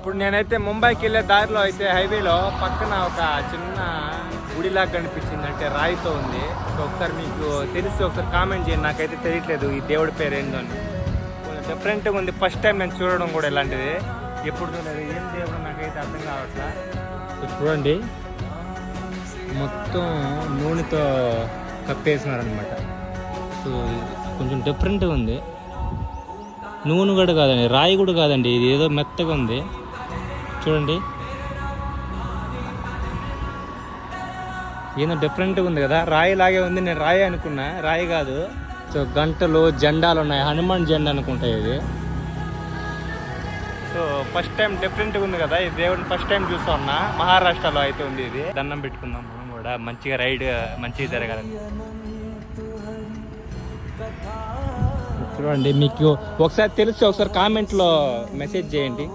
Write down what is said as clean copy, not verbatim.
ఇప్పుడు నేనైతే ముంబైకి వెళ్ళే దారిలో అయితే హైవేలో పక్కన ఒక చిన్న గుడిలాగా కనిపించింది, అంటే రాయితో ఉంది. సో ఒకసారి మీకు తెలిసి ఒకసారి కామెంట్ చేయండి, నాకైతే తెలియట్లేదు ఈ దేవుడి పేరు ఏందో అని. కొంచెం డిఫరెంట్గా ఉంది, ఫస్ట్ టైం నేను చూడడం కూడా ఇలాంటిది, ఎప్పుడు చూడలేదు. ఏం దేవుడు నాకైతే అర్థం కావట్లా. చూడండి మొత్తం నూనెతో కప్పేసినారనమాట. సో కొంచెం డిఫరెంట్గా ఉంది. నూనె కూడా కాదండి, రాయి కూడా కాదండి, ఇది ఏదో మెత్తగా ఉంది చూడండి. ఏదో డిఫరెంట్గా ఉంది కదా, రాయి లాగే ఉంది. నేను రాయి అనుకున్నా, రాయి కాదు. సో గంటలు జెండాలు ఉన్నాయి, హనుమాన్ జెండా అనుకుంటా ఇది. సో ఫస్ట్ టైం డిఫరెంట్గా ఉంది కదా ఈ దేవుడిని, ఫస్ట్ టైం చూస్తా ఉన్నా. మహారాష్ట్రలో అయితే ఉంది ఇది. దండం పెట్టుకుందాం మనం కూడా, మంచిగా రైడ్ మంచిగా జరగాలని. చూడండి మీకు ఒకసారి తెలిసి ఒకసారి కామెంట్లో మెసేజ్ చేయండి.